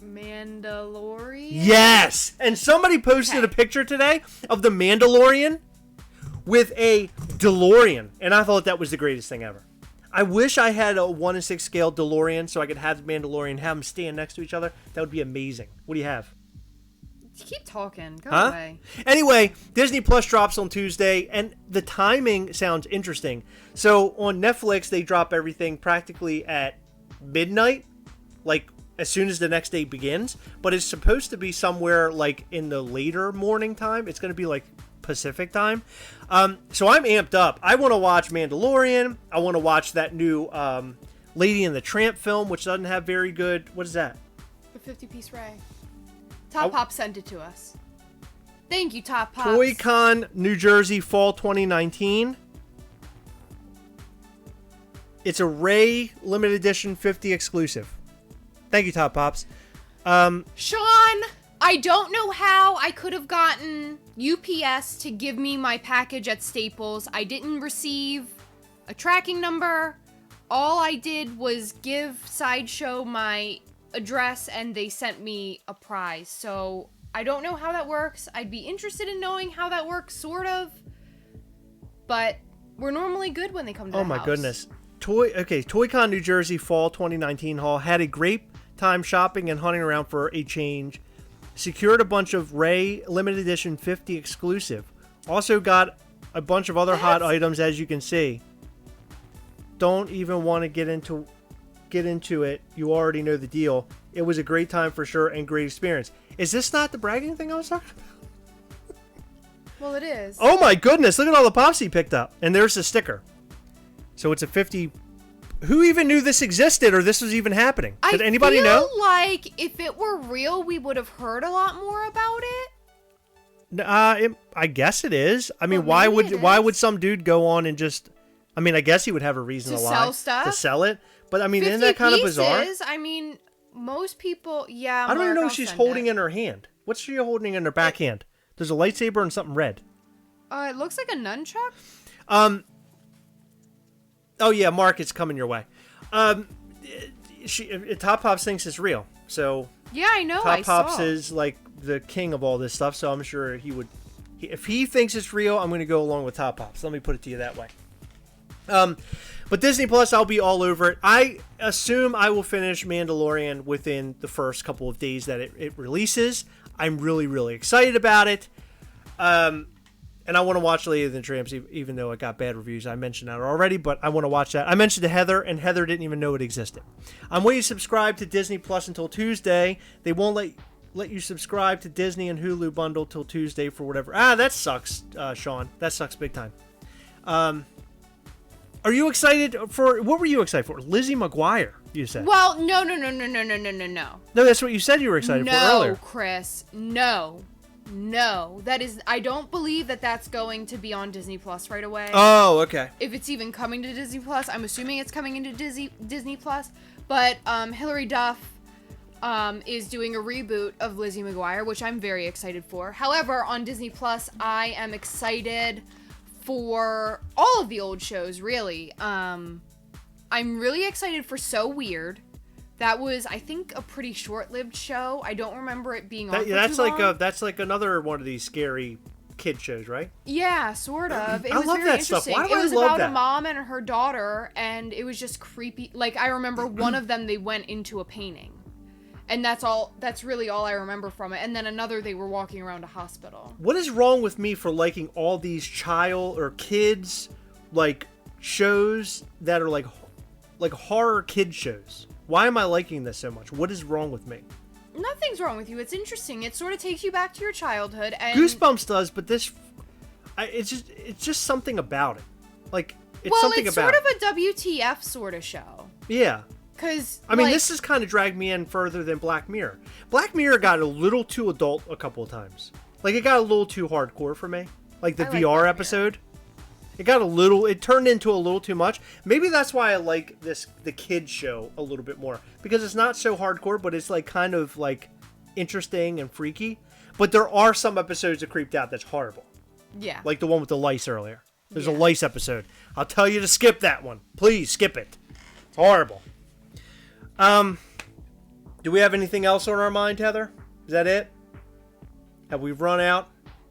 Mandalorian? Yes! And somebody posted a picture today of the Mandalorian with a DeLorean. And I thought that was the greatest thing ever. I wish I had a 1:6 scale DeLorean so I could have the Mandalorian and have them stand next to each other. That would be amazing. What do you have? Keep talking. Go away. Anyway, Disney Plus drops on Tuesday, and the timing sounds interesting. So on Netflix, they drop everything practically at midnight, like as soon as the next day begins. But it's supposed to be somewhere like in the later morning time. It's going to be like Pacific time. So I'm amped up. I want to watch Mandalorian. I want to watch that new Lady and the Tramp film, which doesn't have very good... What is that? The 50-piece Ray. Top Pop sent it to us. Thank you, Top Pop. Toy-Con, New Jersey, fall 2019. It's a Ray limited edition 50 exclusive. Thank you, Top Pops. Sean, I don't know how I could have gotten UPS to give me my package at Staples. I didn't receive a tracking number. All I did was give Sideshow my address and they sent me a prize. So I don't know how that works. I'd be interested in knowing how that works, sort of. But we're normally good when they come to the house. Oh my goodness. ToyCon New Jersey Fall 2019 haul. Had a great time shopping and hunting around for a change. Secured a bunch of Ray limited edition 50 exclusive. Also got a bunch of other hot items, as you can see. Don't even want to get into it. You already know the deal. It was a great time for sure and great experience. Is this not the bragging thing I was talking about? Well, it is. Oh my goodness, look at all the pops he picked up. And there's the sticker. So it's a 50. Who even knew this existed or this was even happening? Did anybody know? I feel like if it were real, we would have heard a lot more about it. I guess it is. I mean, why would some dude go on and just... I mean, I guess he would have a reason to lie. Sell stuff? To sell it. But I mean, isn't that kind of bizarre? I mean, most people... Yeah, I don't even know what she's holding in her hand. What's she holding in her backhand? There's a lightsaber and something red. It looks like a nunchuck. Oh yeah, Mark, it's coming your way. Top Pops thinks it's real, so yeah, I know. Top Pops is like the king of all this stuff, so I'm sure he would. If he thinks it's real, I'm going to go along with Top Pops. Let me put it to you that way. But Disney Plus, I'll be all over it. I assume I will finish Mandalorian within the first couple of days that it releases. I'm really, really excited about it. And I want to watch Lady of the Tramps, even though it got bad reviews. I mentioned that already, but I want to watch that. I mentioned to Heather, and Heather didn't even know it existed. I'm waiting to subscribe to Disney Plus until Tuesday. They won't let you subscribe to Disney and Hulu bundle till Tuesday for whatever. That sucks, Sean. That sucks big time. Are you excited for... What were you excited for? Lizzie McGuire, you said. Well, no. No, that's what you said you were excited for earlier. No, Chris. No, that is... I don't believe that that's going to be on Disney Plus right away. Oh, okay. If it's even coming to Disney Plus, I'm assuming it's coming into Disney Plus. But Hilary Duff is doing a reboot of Lizzie McGuire, which I'm very excited for. However, on Disney Plus, I am excited for all of the old shows, really. I'm really excited for So Weird. That was, I think, a pretty short-lived show. I don't remember it being on for that's too like long. that's like another one of these scary kid shows, right? Yeah, sort of. It I was love very that stuff. interesting. Why do It I was love about that? a mom and her daughter, and it was just creepy. Like, I remember one of them, they went into a painting. And that's really all I remember from it. And then another, they were walking around a hospital. What is wrong with me for liking all these child or kids like shows that are like horror kid shows? Why am I liking this so much? What is wrong with me? Nothing's wrong with you. It's interesting. It sort of takes you back to your childhood. And Goosebumps does, but this, it's just something about it. Like it's something about it. Well, it's sort of a WTF sort of show. Yeah. Because I mean, this has kind of dragged me in further than Black Mirror. Black Mirror got a little too adult a couple of times. Like it got a little too hardcore for me. Like the VR episode. It turned into a little too much. Maybe that's why I like the kids show a little bit more. Because it's not so hardcore, but it's like kind of like interesting and freaky. But there are some episodes that creeped out that's horrible. Yeah. Like the one with the lice earlier. There's a lice episode. I'll tell you to skip that one. Please skip it. It's horrible. Do we have anything else on our mind, Heather? Is that it? Have we run out?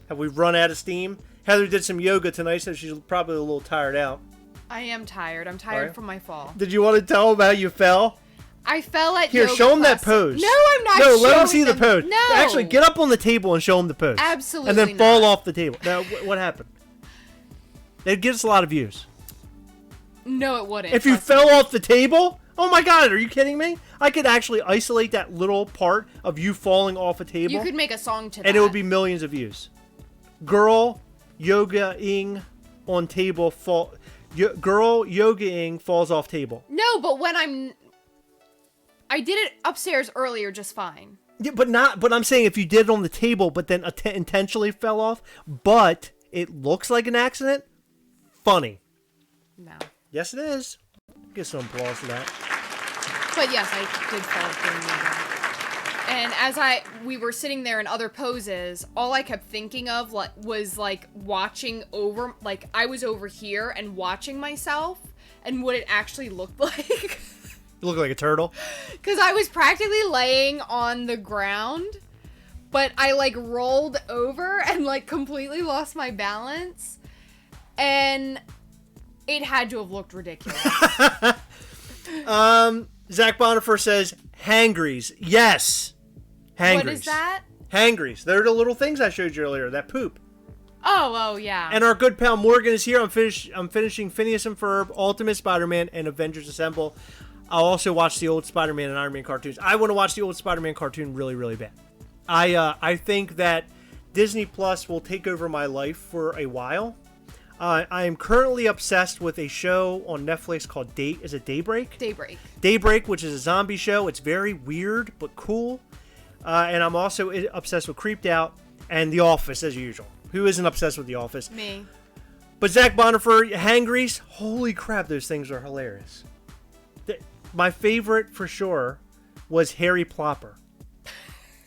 Have we run out of steam? Heather did some yoga tonight, so she's probably a little tired out. I am tired. I'm tired from my fall. Did you want to tell them how you fell? I fell at Here, yoga show them class. that pose. No, I'm not No, showing let them see the pose. No. Actually, get up on the table and show them the pose. Absolutely And then fall off the table. Now, what happened? It gets a lot of views. No, it wouldn't. If you fell off the table? Oh my god, are you kidding me? I could actually isolate that little part of you falling off a table. You could make a song to that. And it would be millions of views. Girl yoga-ing on table girl yoga-ing falls off table. No, but when I did it upstairs earlier just fine. Yeah, but I'm saying if you did it on the table but then intentionally fell off, but it looks like an accident, funny. No. Yes, it is. Get some applause for that. But yes, I did fall during yoga. And as we were sitting there in other poses, all I kept thinking of was like watching over, like I was over here and watching myself and what it actually looked like. You look like a turtle. Because I was practically laying on the ground, but I like rolled over and like completely lost my balance. And it had to have looked ridiculous. Zach Bonifer says, hangries. Yes. Hangries. What is that? Hangries. They're the little things I showed you earlier. That poop. Oh, yeah. And our good pal Morgan is here. I'm finishing Phineas and Ferb, Ultimate Spider-Man, and Avengers Assemble. I'll also watch the old Spider-Man and Iron Man cartoons. I want to watch the old Spider-Man cartoon really, really bad. I think that Disney Plus will take over my life for a while. I am currently obsessed with a show on Netflix called Daybreak? Daybreak, which is a zombie show. It's very weird, but cool. And I'm also obsessed with Creeped Out and The Office, as usual. Who isn't obsessed with The Office? Me. But Zach Bonifer, hangries, holy crap, those things are hilarious. My favorite, for sure, was Harry Plopper.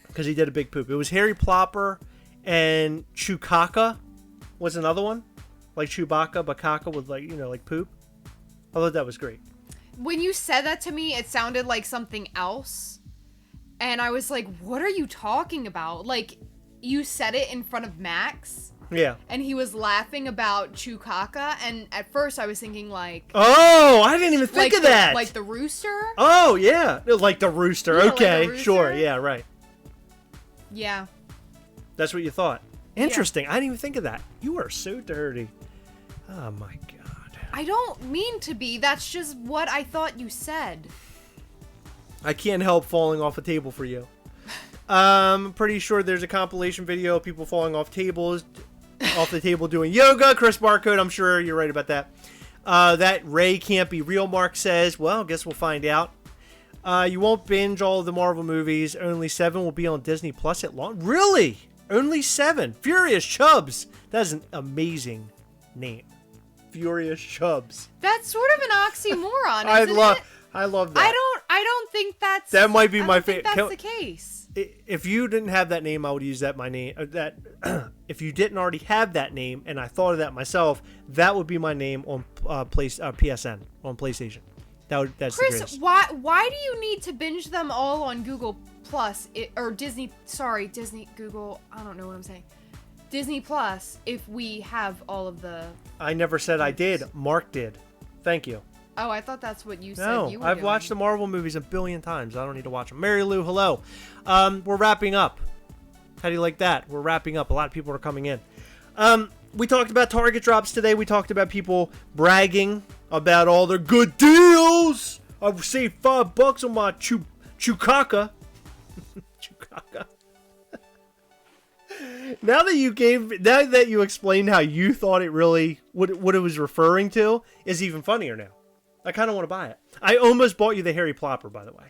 Because he did a big poop. It was Harry Plopper and Chewbacca was another one. Like Chewbacca, Bakaka with like poop. I thought that was great. When you said that to me, it sounded like something else. And I was like, what are you talking about? Like, you said it in front of Max. Yeah. And he was laughing about Chewbacca. And at first I was thinking like... Oh, I didn't even think of that. Like the rooster? Oh, yeah. Like the rooster. Yeah, okay, like the rooster. Sure. Yeah, right. Yeah. That's what you thought. Interesting. Yeah. I didn't even think of that. You are so dirty. Oh, my God. I don't mean to be. That's just what I thought you said. I can't help falling off a table for you. I'm pretty sure there's a compilation video of people falling off tables, off the table doing yoga. Chris Barcode, I'm sure you're right about that. That Ray can't be real, Mark says. Well, I guess we'll find out. You won't binge all of the Marvel movies. Only 7 will be on Disney Plus at launch. Really? Only 7? Furious Chubbs. That's an amazing name. Furious Chubbs. That's sort of an oxymoron, isn't it? I love that. I don't think that's... That might be my favorite. That's the case. If you didn't have that name, I would use that my name. If you didn't already have that name, and I thought of that myself, that would be my name on PSN on PlayStation. That's Chris, the greatest. why do you need to binge them all on Google Plus or Disney? Sorry, Disney Google. I don't know what I'm saying. Disney Plus. If we have all of the. I never said I did. Mark did. Thank you. Oh, I thought that's what you said. No, You were I've doing. watched the Marvel movies a billion times. I don't need to watch them. Mary Lou, hello. We're wrapping up. How do you like that? We're wrapping up. A lot of people are coming in. We talked about Target drops today. We talked about people bragging about all their good deals. I've saved $5 on my Chewbacca. Chewbacca. Now that you explained how you thought it really what it was referring to is even funnier now. I kind of want to buy it. I almost bought you the Harry Plopper, by the way.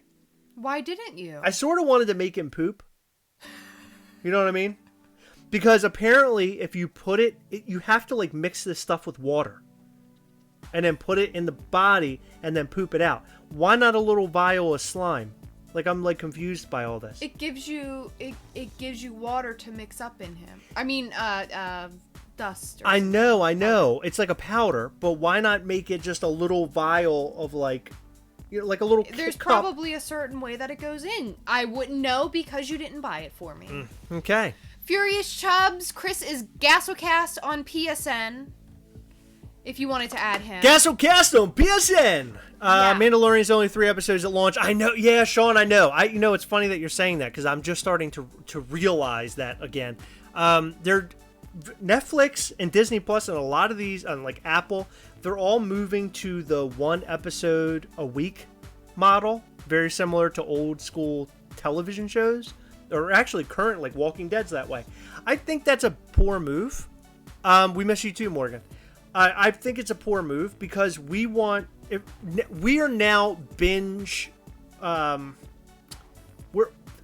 Why didn't you? I sort of wanted to make him poop. You know what I mean? Because apparently, if you put it, you have to like mix this stuff with water, and then put it in the body, and then poop it out. Why not a little vial of slime? Like I'm like confused by all this. It gives you water to mix up in him. I mean, dust. I know. It's like a powder, but why not make it just a little vial of like, like a little. There's cup. probably a certain way that it goes in. I wouldn't know because you didn't buy it for me. Okay. Furious Chubbs. Chris is GASTLECAST on PSN. If you wanted to add him. GASTLECAST on PSN. Yeah. Mandalorian's only 3 episodes at launch. I know. Yeah, Sean, I know. It's funny that you're saying that because I'm just starting to realize that again. Netflix and Disney Plus and a lot of these, like Apple, they're all moving to the 1 episode a week model, very similar to old school television shows, or actually current like Walking Dead's that way. I think that's a poor move. We miss you too, Morgan. I think it's a poor move because we are now binge.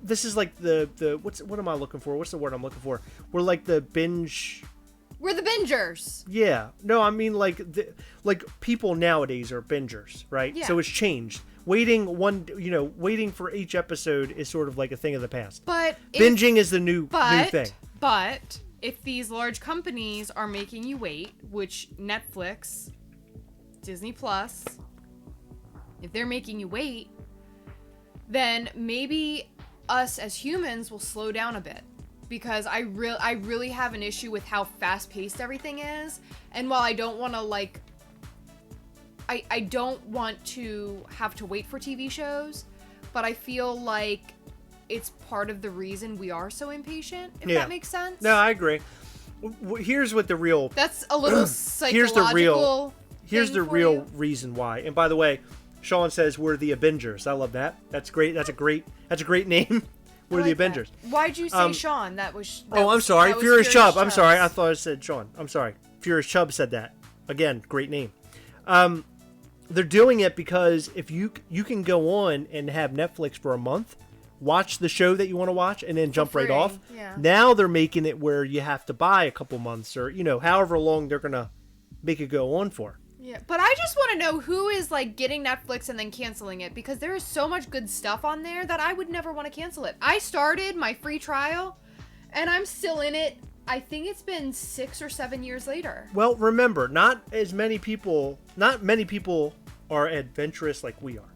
This is like the what am I looking for? What's the word I'm looking for? We're like the binge. We're the bingers. Yeah. No, I mean like people nowadays are bingers, right? Yeah. So it's changed. waiting for each episode is sort of like a thing of the past. But binging is the new thing. But if these large companies are making you wait, which Netflix, Disney Plus, if they're making you wait, then maybe us as humans will slow down a bit. Because I really have an issue with how fast-paced everything is. And while I don't want to, I don't want to have to wait for TV shows, but I feel like it's part of the reason we are so impatient, if that makes sense. No, I agree. Here's what the real... That's a little psychological Here's the real reason why. And by the way, Sean says we're the Avengers. I love that. That's great. That's a great name. We're the Avengers. That. Why'd you say Sean? I'm sorry. Furious Chubb. I'm sorry. I thought I said Sean. I'm sorry. Furious Chubb said that. Again, great name. They're doing it because if you can go on and have Netflix for a month, watch the show that you want to watch, and then jump right off. Yeah. Now they're making it where you have to buy a couple months or, however long they're going to make it go on for. Yeah, but I just want to know who is getting Netflix and then canceling it, because there is so much good stuff on there that I would never want to cancel it. I started my free trial and I'm still in it. I think it's been 6 or 7 years later. Well, remember, not many people are adventurous like we are.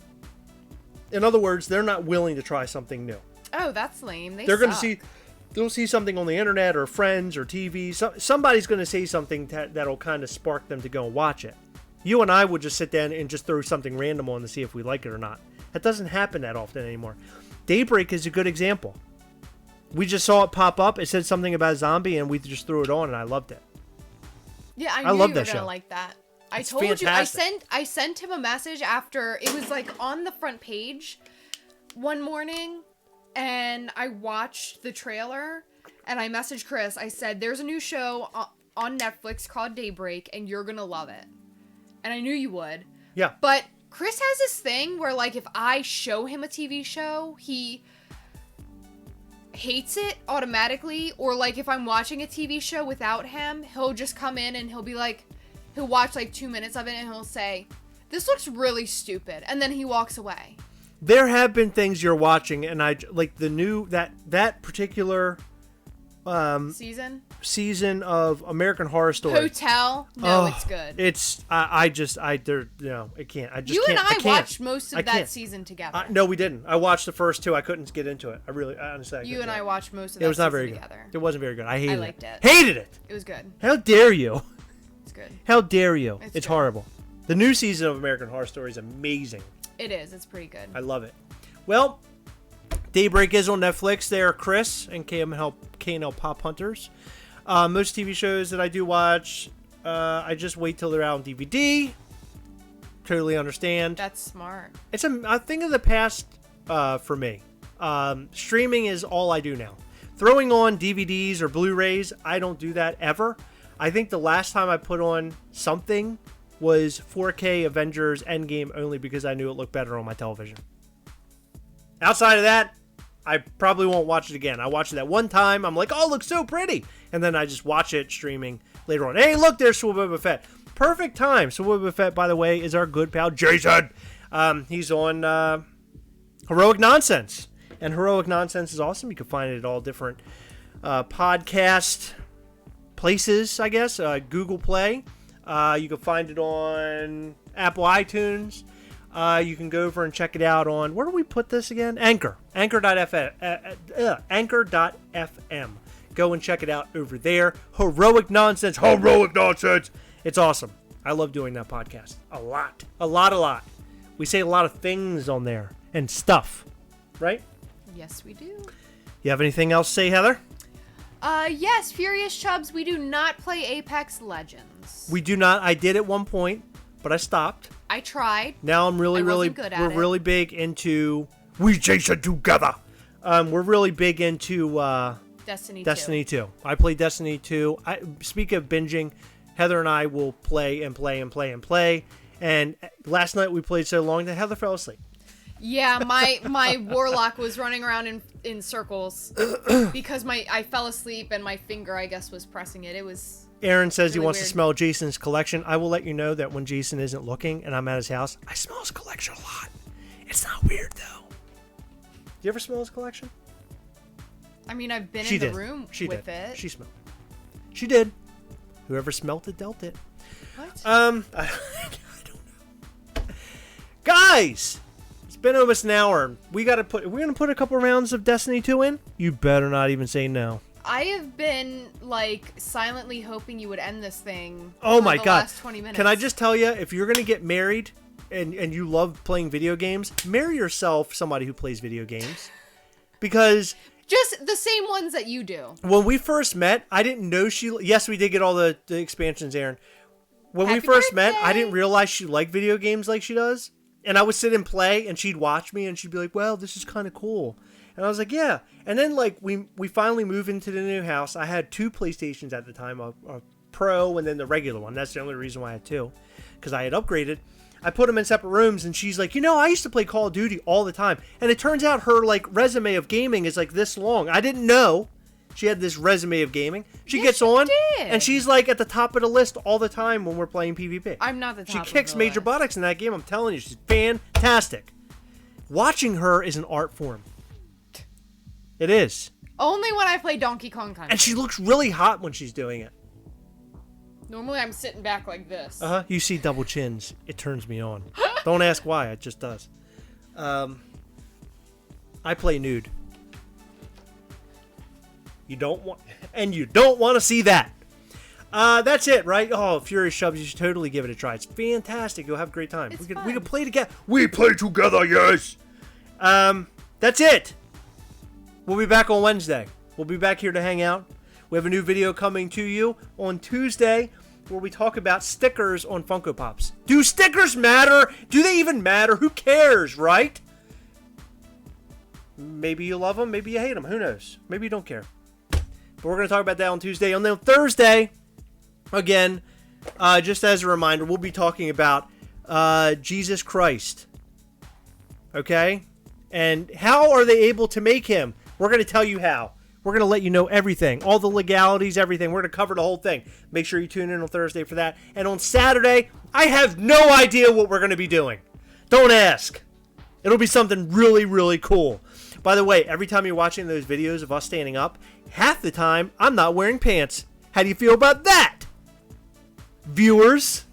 In other words, they're not willing to try something new. Oh, that's lame. They'll see something on the internet or friends or TV. Somebody's going to say something that'll kind of spark them to go and watch it. You and I would just sit down and just throw something random on to see if we like it or not. That doesn't happen that often anymore. Daybreak is a good example. We just saw it pop up. It said something about a zombie, and we just threw it on, and I loved it. Yeah, I knew love you that were gonna show. like that. I It's told fantastic. you. I sent him a message after it was on the front page one morning, and I watched the trailer, and I messaged Chris. I said, "There's a new show on Netflix called Daybreak, and you're gonna love it." And I knew you would. Yeah. But Chris has this thing where, if I show him a TV show, he hates it automatically. Or, if I'm watching a TV show without him, he'll just come in and he'll be he'll watch, 2 minutes of it and he'll say, "This looks really stupid." And then he walks away. There have been things you're watching, and I like the new, that particular season of American Horror Story. Hotel. No, it's good. It's I can't. I just you can't. and I can't. watched most of I that can't. season together. No, we didn't. I watched the first 2. I couldn't get into it. Honestly. You and I watched most of that It was not season very together. good. It wasn't very good. I hated it. I liked it. Hated it. It was good. How dare you? It's good. How dare you? It's good. horrible. The new season of American Horror Story is amazing. It is. It's pretty good. I love it. Well, Daybreak is on Netflix. They're Chris and K&L Pop Hunters. Most TV shows that I do watch, I just wait till they're out on DVD. Totally understand. That's smart. It's a thing of the past for me. Streaming is all I do now. Throwing on DVDs or Blu-rays, I don't do that ever. I think the last time I put on something was 4K Avengers Endgame only because I knew it looked better on my television. Outside of that, I probably won't watch it again. I watched it that one time. I'm like, oh, it looks so pretty. And then I just watch it streaming later on. Hey, look, there's Boba Fett. Perfect time. Boba Fett, by the way, is our good pal, Jason. He's on Heroic Nonsense. And Heroic Nonsense is awesome. You can find it at all different podcast places, I guess. Google Play. You can find it on Apple iTunes. You can go over and check it out on, where do we put this again? Anchor. Anchor.fm. Anchor.fm. Go and check it out over there. Heroic Nonsense. Heroic Nonsense. It's awesome. I love doing that podcast. A lot. A lot. We say a lot of things on there and stuff. Right? Yes, we do. You have anything else to say, Heather? Yes, Furious Chubbs, we do not play Apex Legends. We do not. I did at one point, but I stopped. I tried. Now I'm really really big into we Jason together. We're really big into Destiny 2. I play Destiny 2. Speak of binging, Heather and I will play and play and play and play. And last night we played so long that Heather fell asleep. Yeah, my warlock was running around in circles because I fell asleep and my finger, I guess, was pressing it. It was Aaron says really he wants weird. to smell Jason's collection. I will let you know that when Jason isn't looking and I'm at his house, I smell his collection a lot. It's not weird, though. Do you ever smell his collection? I mean, I've been in the room with it. She smelled. She did. Whoever smelt it dealt it. What? I don't know. Guys, it's been almost an hour. We're gonna put a couple rounds of Destiny 2 in. You better not even say no. I have been like silently hoping you would end this thing. Oh my god! Last 20 minutes. Can I just tell you, if you're gonna get married and you love playing video games, marry yourself somebody who plays video games, because. Just the same ones that you do. When we first met, I didn't know she... Yes, we did get all the expansions, Aaron. When Happy we first birthday. met, I didn't realize she liked video games like she does. And I would sit and play, and she'd watch me, and she'd be like, well, this is kind of cool. And I was like, yeah. And then, like, we finally moved into the new house. I had 2 PlayStations at the time, a Pro and then the regular one. That's the only reason why I had 2, because I had upgraded. I put them in separate rooms, and she's like, I used to play Call of Duty all the time. And it turns out her, like, resume of gaming is, like, this long. I didn't know she had this resume of gaming. She gets on, and she's, like, at the top of the list all the time when we're playing PvP. I'm not the top She kicks major buttocks in that game. I'm telling you, she's fantastic. Watching her is an art form. It is. Only when I play Donkey Kong Country. And she looks really hot when she's doing it. Normally I'm sitting back like this. Uh-huh. You see double chins. It turns me on. Don't ask why. It just does. I play nude. You don't want to see that. That's it, right? Oh, Furious Shubs, you should totally give it a try. It's fantastic. You'll have a great time. We can play together. We play together, yes. That's it. We'll be back on Wednesday. We'll be back here to hang out. We have a new video coming to you on Tuesday where we talk about stickers on Funko Pops. Do stickers matter? Do they even matter? Who cares, right? Maybe you love them, maybe you hate them. Who knows? Maybe you don't care. But we're going to talk about that on Tuesday. On Thursday, again, just as a reminder, we'll be talking about Jesus Christ. Okay? And how are they able to make him? We're going to tell you how. We're going to let you know everything. All the legalities, everything. We're going to cover the whole thing. Make sure you tune in on Thursday for that. And on Saturday, I have no idea what we're going to be doing. Don't ask. It'll be something really, really cool. By the way, every time you're watching those videos of us standing up, half the time, I'm not wearing pants. How do you feel about that, viewers?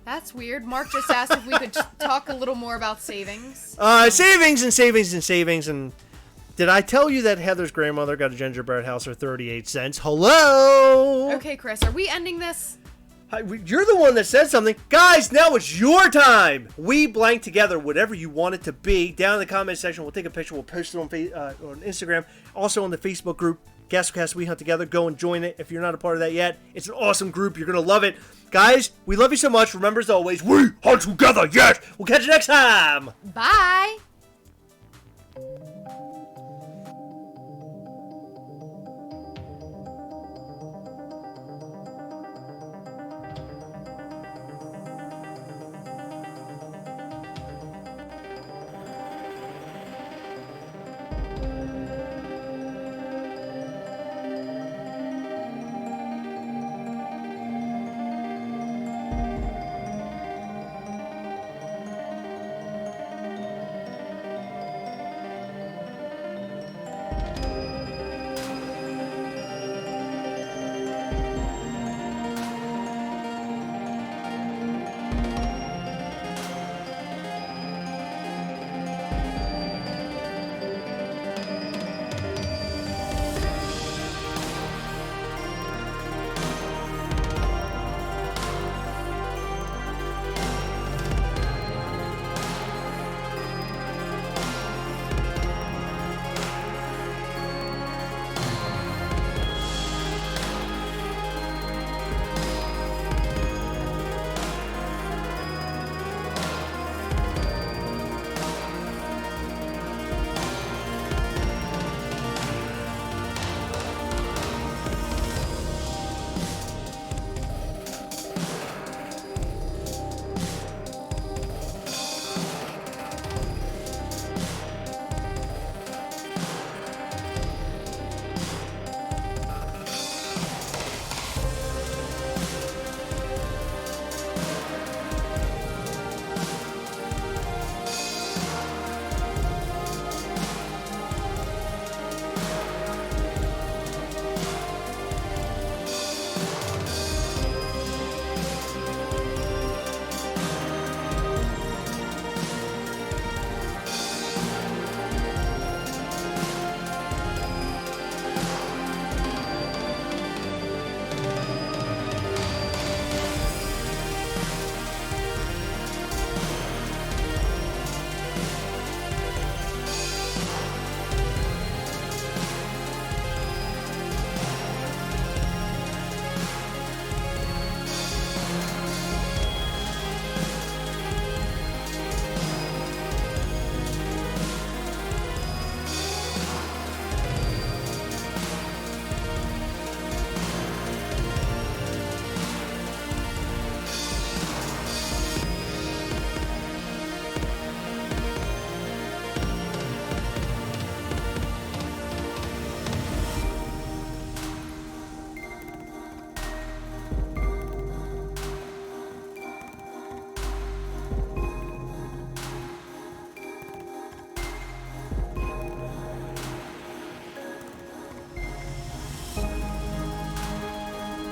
That's weird. Mark just asked if we could talk a little more about savings. Savings. And did I tell you that Heather's grandmother got a gingerbread house for 38 cents? Hello? Okay, Chris, are we ending this? You're the one that said something. Guys, now it's your time. We blank together whatever you want it to be. Down in the comment section, we'll take a picture. We'll post it on Instagram. Also on the Facebook group, GASTLECAST We Hunt Together. Go and join it if you're not a part of that yet. It's an awesome group. You're going to love it. Guys, we love you so much. Remember, as always, we hunt together. Yes. We'll catch you next time. Bye.